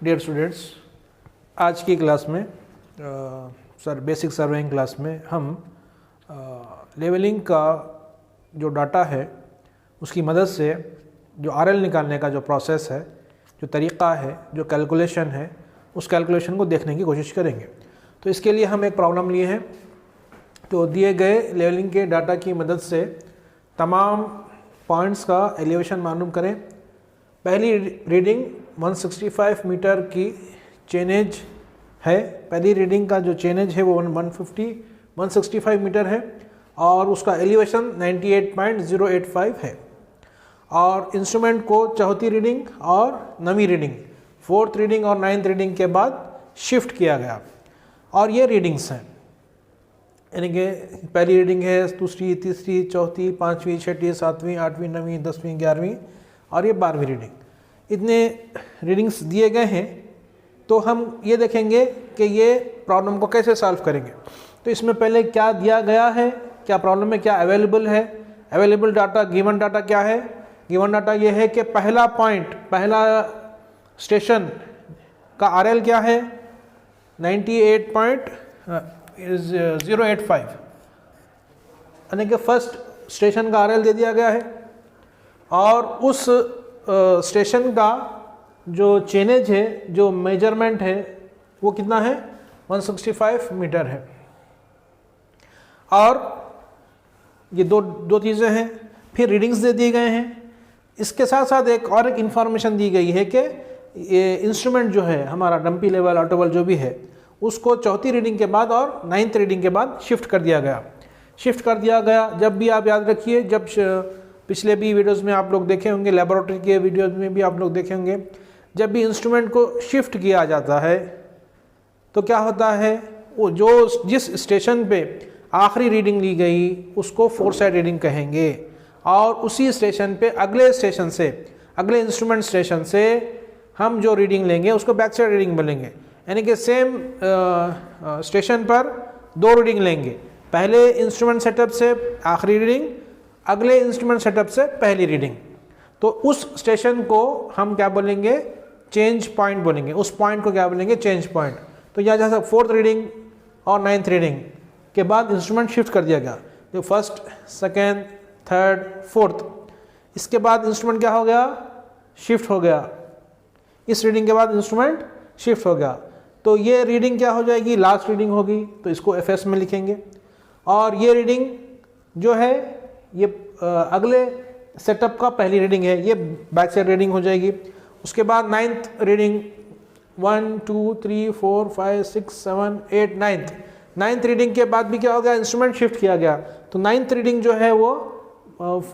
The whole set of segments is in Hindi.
डियर स्टूडेंट्स, आज की क्लास में बेसिक सर्वेइंग क्लास में हम लेवलिंग का जो डाटा है उसकी मदद से जो आरएल निकालने का जो प्रोसेस है, जो तरीक़ा है, जो कैलकुलेशन है, उस कैलकुलेशन को देखने की कोशिश करेंगे। तो इसके लिए हम एक प्रॉब्लम लिए हैं। तो दिए गए लेवलिंग के डाटा की मदद से तमाम पॉइंट्स का एलिवेशन मालूम करें। पहली रीडिंग 165 मीटर की चेनेज है। पहली रीडिंग का जो चेनेज है वो 165 मीटर है और उसका एलिवेशन 98.085 है। और इंस्ट्रूमेंट को चौथी रीडिंग और नवीं रीडिंग, फोर्थ रीडिंग और नाइन्थ रीडिंग के बाद शिफ्ट किया गया। और ये रीडिंग्स हैं, यानी कि पहली रीडिंग है, दूसरी, तीसरी, चौथी, पाँचवीं, छठी, सातवीं, आठवीं, नवीं, 10वीं, 11वीं और ये 12वीं रीडिंग। इतने रीडिंग्स दिए गए हैं। तो हम ये देखेंगे कि ये प्रॉब्लम को कैसे सॉल्व करेंगे। तो इसमें पहले क्या दिया गया है, क्या प्रॉब्लम में क्या अवेलेबल है, अवेलेबल डाटा, गिवन डाटा क्या है। गिवन डाटा ये है कि पहला पॉइंट, पहला स्टेशन का आरएल क्या है, 98.085, यानी कि फर्स्ट स्टेशन का आरएल दे दिया गया है। और उस स्टेशन का जो चेनेज है, जो मेजरमेंट है, वो कितना है, 165 मीटर है। और ये दो चीज़ें हैं। फिर रीडिंग्स दे दिए गए हैं। इसके साथ साथ एक इन्फॉर्मेशन दी गई है कि ये इंस्ट्रूमेंट जो है हमारा डंपी लेवल, ऑटोवल जो भी है, उसको चौथी रीडिंग के बाद और नाइन्थ रीडिंग के बाद शिफ्ट कर दिया गया। जब भी आप याद रखिए, जब पिछले भी वीडियोज़ में आप लोग देखे होंगे, लेबोरेटरी के वीडियोज़ में भी आप लोग देखे होंगे, जब भी इंस्ट्रूमेंट को शिफ्ट किया जाता है तो क्या होता है, वो जिस स्टेशन पे आखिरी रीडिंग ली गई उसको फोर साइड रीडिंग कहेंगे। और उसी स्टेशन पे अगले इंस्ट्रूमेंट स्टेशन से हम जो रीडिंग लेंगे उसको बैक साइड रीडिंग बोलेंगे। यानी कि सेम स्टेशन पर दो रीडिंग लेंगे, पहले इंस्ट्रूमेंट सेटअप से आखिरी रीडिंग, अगले इंस्ट्रूमेंट सेटअप से पहली रीडिंग। तो उस स्टेशन को हम क्या बोलेंगे, चेंज पॉइंट बोलेंगे। उस पॉइंट को क्या बोलेंगे, चेंज पॉइंट। तो यहाँ जैसा फोर्थ रीडिंग और नाइन्थ रीडिंग के बाद इंस्ट्रूमेंट शिफ्ट कर दिया गया, जो फर्स्ट, सेकेंड, थर्ड, फोर्थ, इसके बाद इंस्ट्रूमेंट क्या हो गया, शिफ्ट हो गया। इस रीडिंग के बाद इंस्ट्रूमेंट शिफ्ट हो गया। तो ये रीडिंग क्या हो जाएगी, लास्ट रीडिंग होगी, तो इसको एफएस में लिखेंगे। और ये रीडिंग जो है ये अगले सेटअप का पहली रीडिंग है, ये बैक साइड रीडिंग हो जाएगी। उसके बाद नाइन्थ रीडिंग 1 2 3 4 5 6 7 8 नाइन्थ रीडिंग के बाद भी क्या हो गया, इंस्ट्रूमेंट शिफ्ट किया गया। तो नाइन्थ रीडिंग जो है वो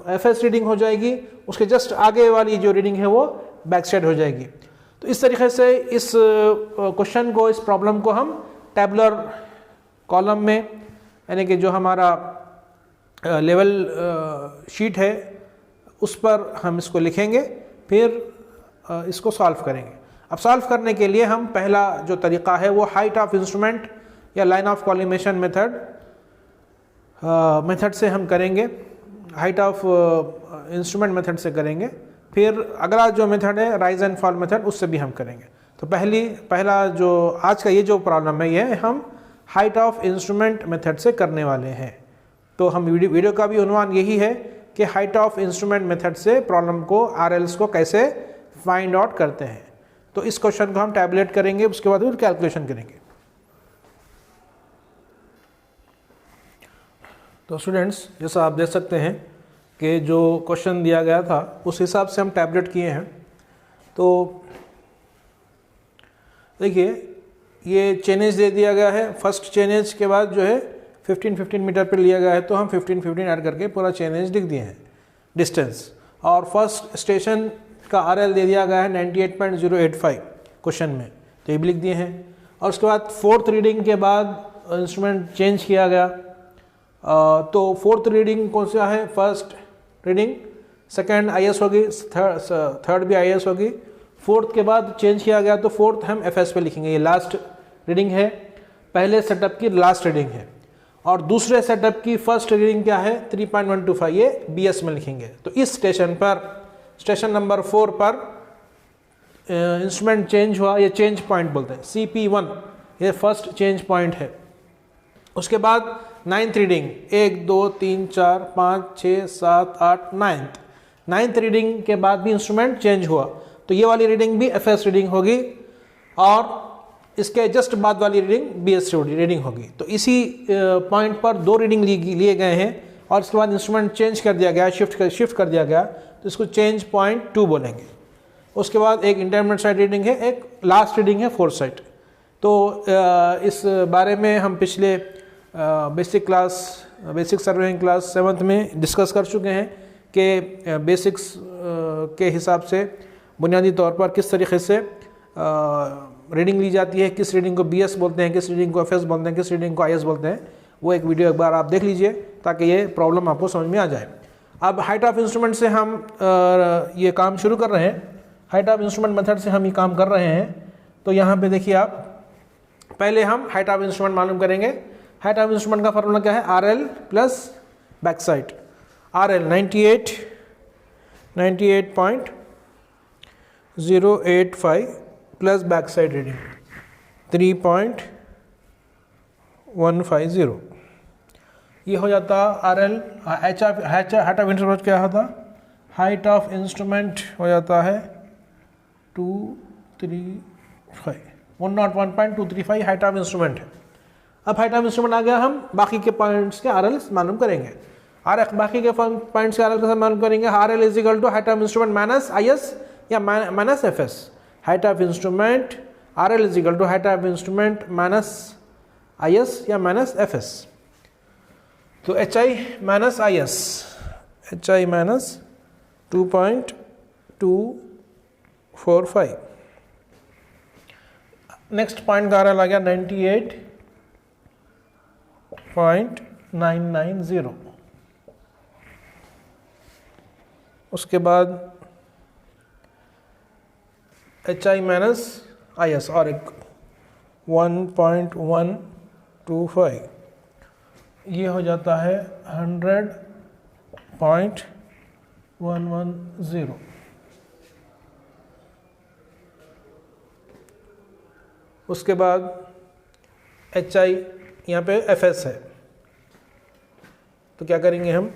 एफएस रीडिंग हो जाएगी। उसके जस्ट आगे वाली जो रीडिंग है वो बैक साइड हो जाएगी। तो इस तरीके से इस क्वेश्चन को, इस प्रॉब्लम को हम टेबुलर कॉलम में, यानी कि जो हमारा लेवल शीट है उस पर हम इसको लिखेंगे, फिर इसको सॉल्व करेंगे। अब सॉल्व करने के लिए हम पहला जो तरीक़ा है वो हाइट ऑफ इंस्ट्रूमेंट या लाइन ऑफ कॉलिमेशन मेथड से हम करेंगे, हाइट ऑफ इंस्ट्रूमेंट मेथड से करेंगे। फिर अगला जो मेथड है राइज एंड फॉल मेथड, उससे भी हम करेंगे। तो पहला जो आज का ये जो प्रॉब्लम है, ये हम हाइट ऑफ इंस्ट्रूमेंट मेथड से करने वाले हैं। तो हम वीडियो का भी उन्वान यही है कि हाइट ऑफ इंस्ट्रूमेंट मेथड से प्रॉब्लम को, आरएल्स को कैसे फाइंड आउट करते हैं। तो इस क्वेश्चन को हम टैबुलेट करेंगे, उसके बाद फिर कैलकुलेशन करेंगे। तो स्टूडेंट्स, जैसा आप देख सकते हैं कि जो क्वेश्चन दिया गया था उस हिसाब से हम टैबलेट किए हैं। तो देखिए, ये चेनेज दे दिया गया है। फर्स्ट चेनेज के बाद जो है 15 मीटर पर लिया गया है, तो हम 15 ऐड करके पूरा चेनेज लिख दिए हैं, डिस्टेंस। और फर्स्ट स्टेशन का आरएल दे दिया गया है 98.085 क्वेश्चन में, तो ये भी लिख दिए हैं। और उसके बाद फोर्थ रीडिंग के बाद इंस्ट्रूमेंट चेंज किया गया। तो फोर्थ रीडिंग कौन सा है, फर्स्ट रीडिंग, सेकेंड आईएस होगी, थर्ड भी आईएस होगी। फोर्थ के बाद चेंज किया गया, तो फोर्थ हम एफएस पे लिखेंगे। ये लास्ट रीडिंग है, पहले सेटअप की लास्ट रीडिंग है। और दूसरे सेटअप की फर्स्ट रीडिंग क्या है, 3.125, ये बीएस में लिखेंगे। तो इस स्टेशन पर, स्टेशन नंबर 4 पर इंस्ट्रूमेंट चेंज हुआ, ये चेंज पॉइंट बोलते हैं, CP1 ये फर्स्ट चेंज पॉइंट है। उसके बाद 9th रीडिंग 1 2 3 4 5 6 7 8 9th रीडिंग के बाद भी इंस्ट्रूमेंट चेंज हुआ, तो ये वाली रीडिंग भी FS रीडिंग होगी और इसके जस्ट बाद वाली रीडिंग BS रीडिंग होगी। तो इसी पॉइंट पर 2 रीडिंग लिए गए हैं और इसके बाद इंस्ट्रूमेंट चेंज कर दिया गया, शिफ्ट कर दिया गया, तो इसको चेंज पॉइंट 2 बोलेंगे। उसके बाद एक इंटरमीडिएट साइड रीडिंग है, एक लास्ट रीडिंग है 4th साइड। तो इस बारे में हम पिछले बेसिक सर्वेइंग क्लास 7th में डिस्कस कर चुके हैं कि बेसिक्स के हिसाब से बुनियादी तौर पर किस तरीके से रीडिंग ली जाती है, किस रीडिंग को BS बोलते हैं, किस रीडिंग को FS बोलते हैं, किस रीडिंग को IS बोलते हैं। वो एक वीडियो एक बार आप देख लीजिए ताकि ये प्रॉब्लम आपको समझ में आ जाए। अब हाइट ऑफ इंस्ट्रूमेंट से हम ये काम शुरू कर रहे हैं, हाइट ऑफ इंस्ट्रूमेंट मेथड से हम ये काम कर रहे हैं। तो यहाँ पे देखिए आप, पहले हम हाइट ऑफ इंस्ट्रूमेंट मालूम करेंगे। हाइट ऑफ इंस्ट्रूमेंट का फॉर्मूला क्या है, RL plus back side. RL 98.085 plus back side reading 3.150, ये हो जाता RL। हाइट ऑफ इंस्ट्रूमेंट क्या होता, हाइट ऑफ इंस्ट्रूमेंट हो जाता है 101.235 हाइट ऑफ इंस्ट्रूमेंट है। अब हाइट ऑफ इंस्ट्रूमेंट आ गया, हम बाकी के पॉइंट्स के RL मालूम करेंगे। बाकी के पॉइंट्स के RL कैसे मालूम करेंगे, RL is equal to height of instrument minus IS या minus FS। Height of instrument RL is equal to height of instrument minus IS या माइनस FS। तो HI minus IS, HI minus 2.245। Next point का RL आ गया 98.990। उसके बाद HI माइनस IS और एक 1.125, ये हो जाता है 100.110। उसके बाद HI यहाँ पे FS है, तो क्या करेंगे हम,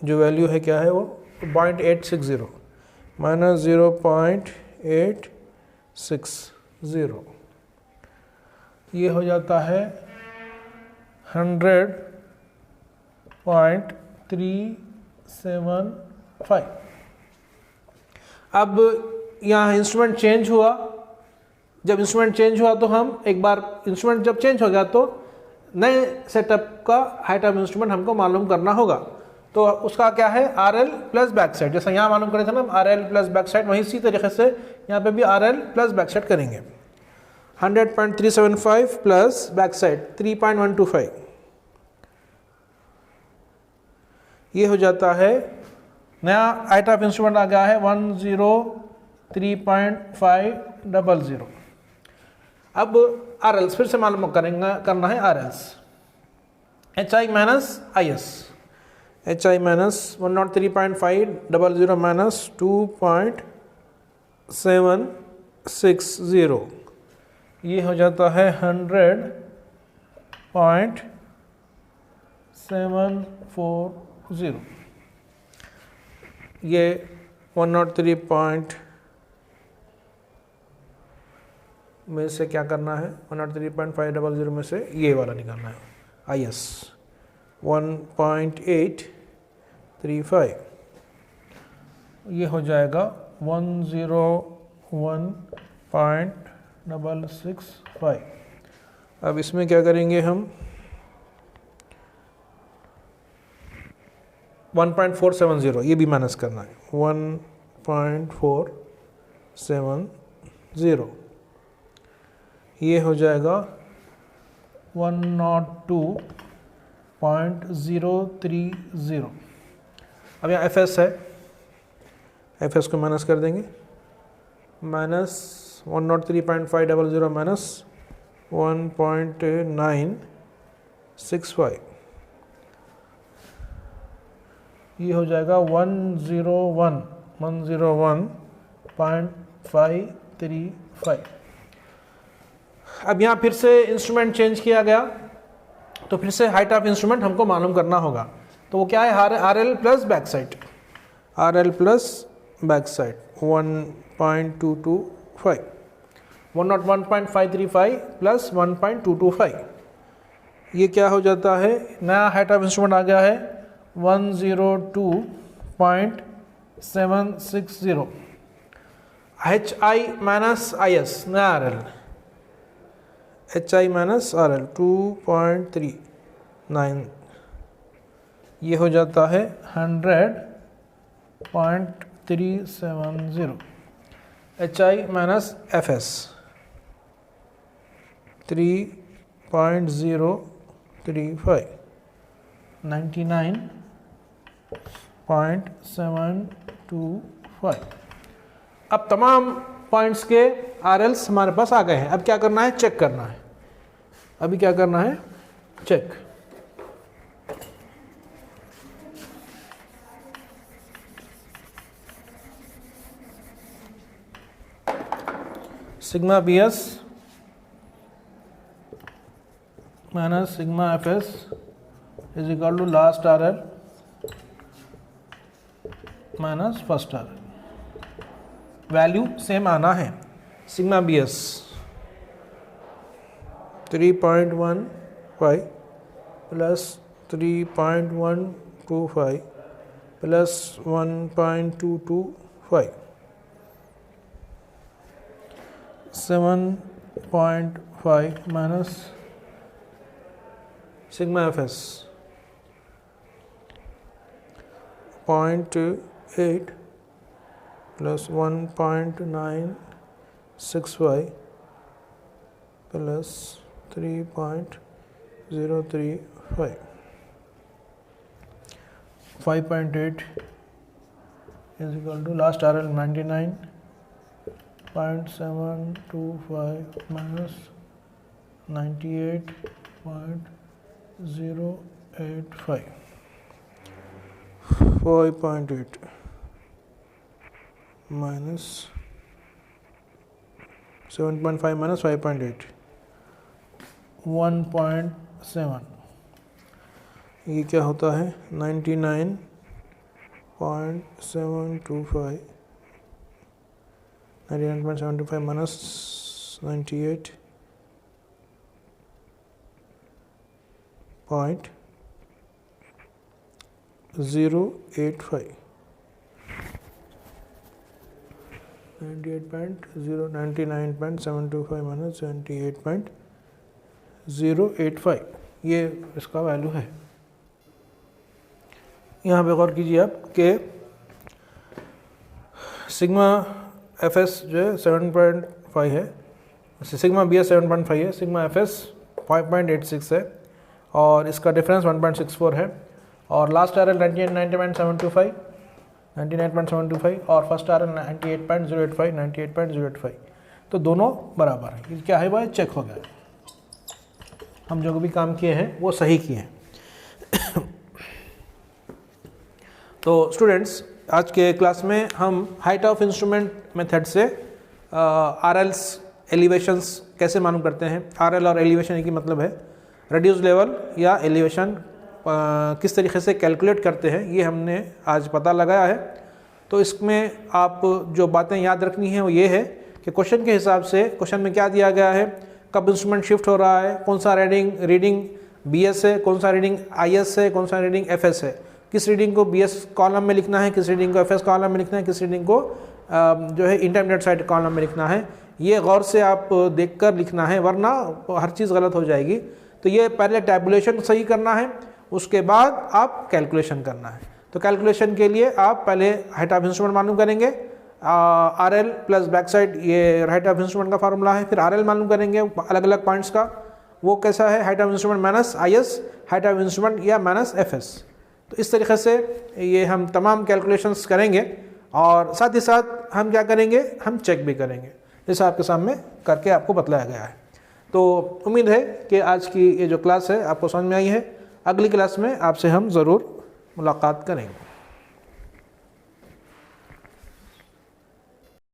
जो वैल्यू है क्या है वो 0.860 माइनस 0.860, ये हो जाता है 100.375। अब यहाँ इंस्ट्रूमेंट चेंज हुआ, जब इंस्ट्रूमेंट चेंज हुआ तो हम एक बार इंस्ट्रूमेंट जब चेंज हो गया तो नए सेटअप का हाइट ऑफ इंस्ट्रूमेंट हमको मालूम करना होगा। तो उसका क्या है, RL प्लस बैक साइड। जैसा यहाँ मालूम करे थे ना RL प्लस बैक साइड, वहीं इसी तरीके से यहाँ पे भी RL प्लस बैक साइड करेंगे। 100.375 प्लस बैक साइड 3.125, ये हो जाता है, नया हाइट ऑफ इंस्ट्रूमेंट आ गया है 103.500। अब RLs फिर से मालूम करना है RLs। HI minus IS, HI minus 103.500 minus 2.760, ये हो जाता है 100.740। ये 103 में से क्या करना है, 103.500 में से ये वाला निकालना है IS 1.835, ये हो जाएगा 101.665। अब इसमें क्या करेंगे हम, 1.470 ये भी माइनस करना है, 1.470, ये हो जाएगा 102.030। अब यहाँ FS है, FS को माइनस कर देंगे, माइनस 103.500 माइनस 1.965, ये हो जाएगा 101.665। 0.535। अब यहाँ फिर से इंस्ट्रूमेंट चेंज किया गया, तो फिर से हाइट ऑफ इंस्ट्रूमेंट हमको मालूम करना होगा। तो वो क्या है, R L plus back side, R L plus back side 1.225, 101.535 plus 1.225, ये क्या हो जाता है, नया हाइट ऑफ इंस्ट्रूमेंट आ गया है 102.760। H I minus I S, नया R L, H I minus R L 2.39, ये हो जाता है 100.370। H I minus F S 3.035, 99.725। अब तमाम पॉइंट्स के आर एल्स हमारे पास आ गए हैं। अब क्या करना है, चेक करना है। अभी क्या करना है, check. Sigma B S minus sigma F S is equal to last R L minus first R L. Value same आना है। Sigma B S 3.15 plus 3.125 plus 1.225, 7.5 minus sigma F S 0.8 plus 1.965 plus 3.035, 5.8 is equal to last RL 99.725 minus 98.085, 5.8 minus 7.5 minus 5.8, 1.7, ये क्या होता है 99.725, 99.725 minus 98.085, 99.725 minus 78.085, ये इसका वैल्यू है। यहाँ पे गौर कीजिए आप कि सिग्मा एफ एस जो है 7.5 है, सिग्मा बी एस 7.5 है, सिग्मा एफ एस 5.86 है और इसका डिफरेंस 1.64 है, और लास्ट आर एल 99.725 और फर्स्ट आर एल 98.085, तो दोनों बराबर है। ये क्या है भाई, चेक हो गया, हम जो भी काम किए हैं वो सही किए हैं। तो स्टूडेंट्स, आज के क्लास में हम हाइट ऑफ इंस्ट्रूमेंट मेथड से आर एल्स एलिवेशंस कैसे मालूम करते हैं। आर एल और एलिवेशन की मतलब है रेड्यूस लेवल या एलिवेशन किस तरीके से कैलकुलेट करते हैं, ये हमने आज पता लगाया है। तो इसमें आप जो बातें याद रखनी है वो ये है कि क्वेश्चन के हिसाब से, क्वेश्चन में क्या दिया गया है, कब इंस्ट्रूमेंट शिफ्ट हो रहा है, कौन सा रीडिंग बी एस है, कौन सा रीडिंग आई एस है, कौन सा रीडिंग एफ एस है, किस रीडिंग को बी एस कॉलम में लिखना है, किस रीडिंग को एफ एस कॉलम में लिखना है, किस रीडिंग को जो है इंटरमीडिएट साइड कॉलम में लिखना है। ये गौर से आप देखकर लिखना है, वरना हर चीज़ गलत हो जाएगी। तो ये पहले टैबुलेशन सही करना है, उसके बाद आप कैलकुलेशन करना है। तो कैलकुलेशन के लिए आप पहले हाइट ऑफ इंस्ट्रूमेंट मालूम करेंगे, R L plus back side, ये हाइट ऑफ इंस्ट्रूमेंट का फार्मूला है। फिर आर एल मालूम करेंगे अलग अलग पॉइंट्स का, वो कैसा है, height of instrument minus I S, height of instrument या माइनस एफ एस। तो इस तरीके से ये हम तमाम कैलकुलेशंस करेंगे और साथ ही साथ हम क्या करेंगे, हम चेक भी करेंगे, जैसा आपके सामने करके आपको बतलाया गया है। तो उम्मीद है कि आज की ये जो क्लास है आपको समझ में आई है। अगली क्लास में आपसे हम ज़रूर मुलाकात करेंगे।